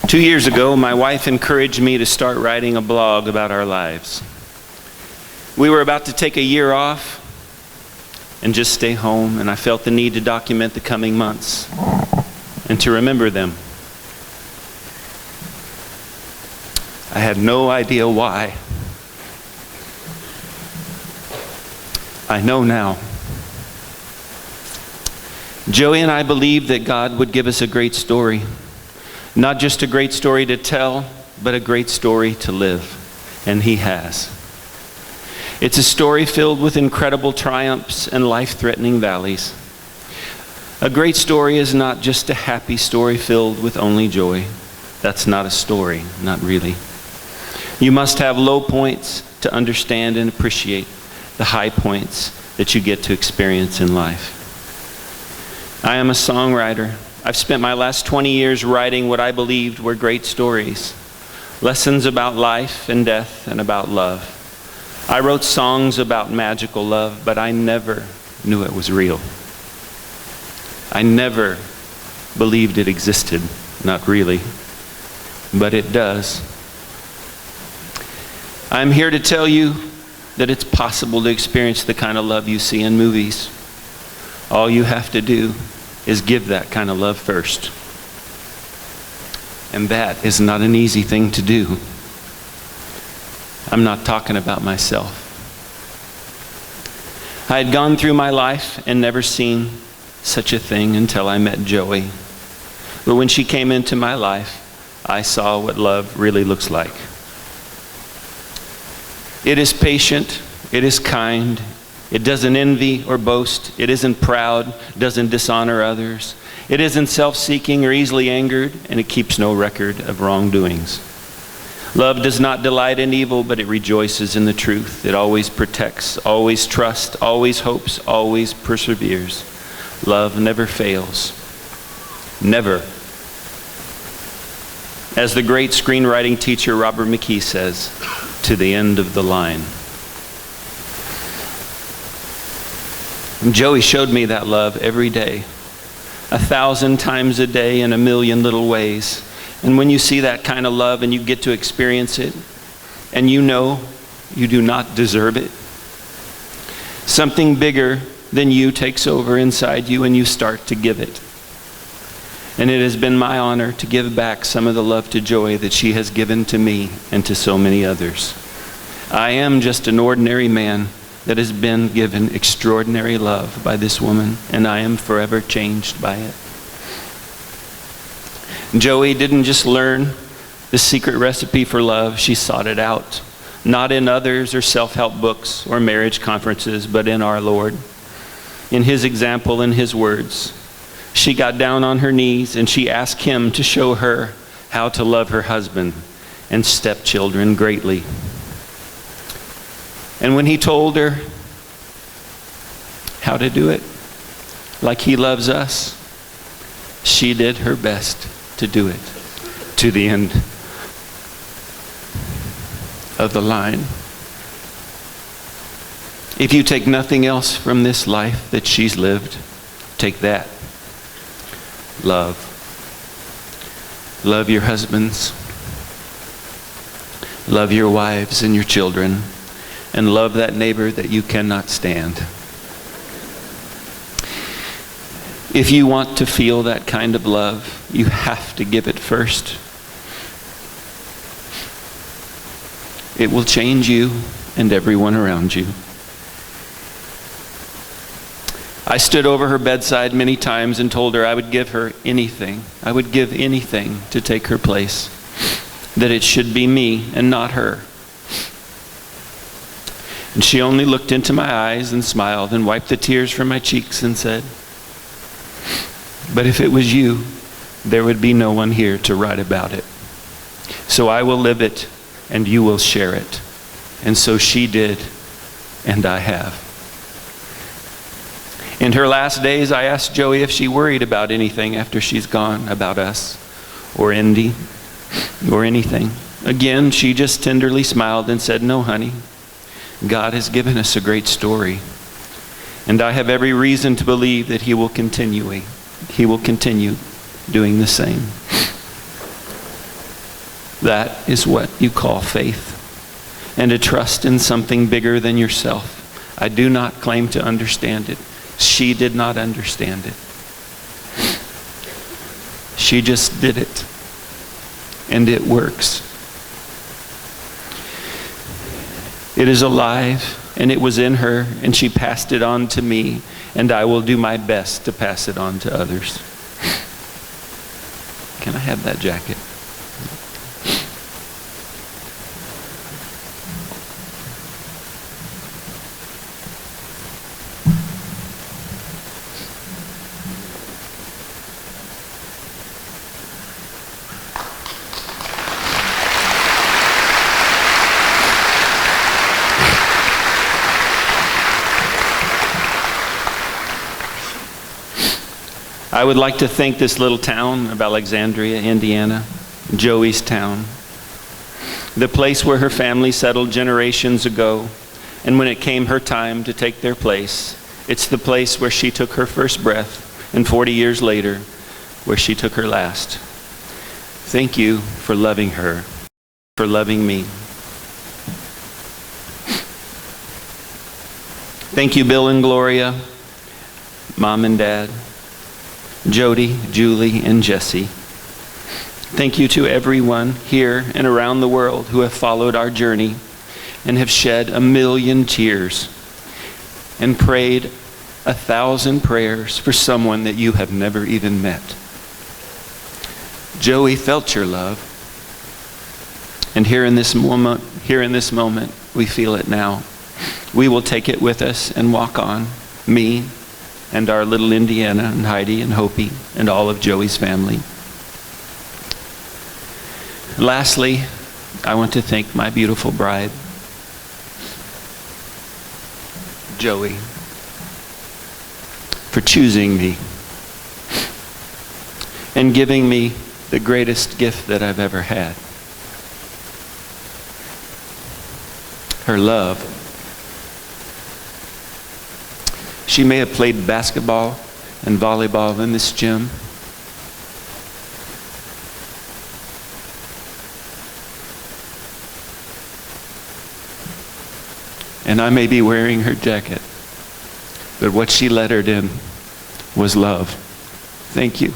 2 years ago, my wife encouraged me to start writing a blog about our lives. We were about to take a year off and just stay home, and I felt the need to document the coming months and to remember them. I had no idea why. I know now. Joey and I believed that God would give us a great story. Not just a great story to tell, but a great story to live. And He has. It's a story filled with incredible triumphs and life-threatening valleys. A great story is not just a happy story filled with only joy. That's not a story, not really. You must have low points to understand and appreciate the high points that you get to experience in life. I am a songwriter. I've spent my last 20 years writing what I believed were great stories, lessons about life and death and about love. I wrote songs about magical love, but I never knew it was real. I never believed it existed, not really, but it does. I'm here to tell you that it's possible to experience the kind of love you see in movies. All you have to do is give that kind of love first. And that is not an easy thing to do. I'm not talking about myself. I had gone through my life and never seen such a thing until I met Joey. But when she came into my life, I saw what love really looks like. It is patient, it is kind, it doesn't envy or boast, it isn't proud, doesn't dishonor others, it isn't self-seeking or easily angered, and it keeps no record of wrongdoings. Love does not delight in evil, but it rejoices in the truth. It always protects, always trusts, always hopes, always perseveres. Love never fails. Never. As the great screenwriting teacher Robert McKee says, to the end of the line. Joey showed me that love every day, 1,000 times a day in a million little ways. And when you see that kind of love and you get to experience it, and you know you do not deserve it, something bigger than you takes over inside you and you start to give it. And it has been my honor to give back some of the love to Joey that she has given to me and to so many others. I am just an ordinary man that has been given extraordinary love by this woman, and I am forever changed by it. Joey didn't just learn the secret recipe for love, she sought it out. Not in others or self-help books or marriage conferences, but in our Lord. In His example, in His words. She got down on her knees and she asked Him to show her how to love her husband and stepchildren greatly. And when He told her how to do it, like He loves us, she did her best to do it to the end of the line. If you take nothing else from this life that she's lived, take that. Love. Love your husbands. Love your wives and your children. And love that neighbor that you cannot stand. If you want to feel that kind of love, you have to give it first. It will change you and everyone around you. I stood over her bedside many times and told her I would give her anything. I would give anything to take her place. That it should be me and not her. And she only looked into my eyes and smiled and wiped the tears from my cheeks and said, "But if it was you, there would be no one here to write about it. So I will live it and you will share it." And so she did, and I have. In her last days, I asked Joey if she worried about anything after she's gone, about us, or Indy, or anything. Again, she just tenderly smiled and said, "No, honey. God has given us a great story. And I have every reason to believe that He will continue doing the same." That is what you call faith, and a trust in something bigger than yourself. I do not claim to understand it. She did not understand it. She just did it, and it works. It is alive, and it was in her, and she passed it on to me, and I will do my best to pass it on to others. Can I have that jacket? I would like to thank this little town of Alexandria, Indiana, Joey's town, the place where her family settled generations ago, and when it came her time to take their place, it's the place where she took her first breath, and 40 years later, where she took her last. Thank you for loving her, for loving me. Thank you, Bill and Gloria, Mom and Dad, Jody, Julie, and Jesse. Thank you to everyone here and around the world who have followed our journey and have shed 1,000,000 tears and prayed 1,000 prayers for someone that you have never even met. Joey felt your love, and here in this moment, we feel it now. We will take it with us and walk on, me and our little Indiana and Heidi and Hopi and all of Joey's family. Lastly, I want to thank my beautiful bride, Joey, for choosing me and giving me the greatest gift that I've ever had. Her love. She may have played basketball and volleyball in this gym. And I may be wearing her jacket, but what she lettered in was love. Thank you.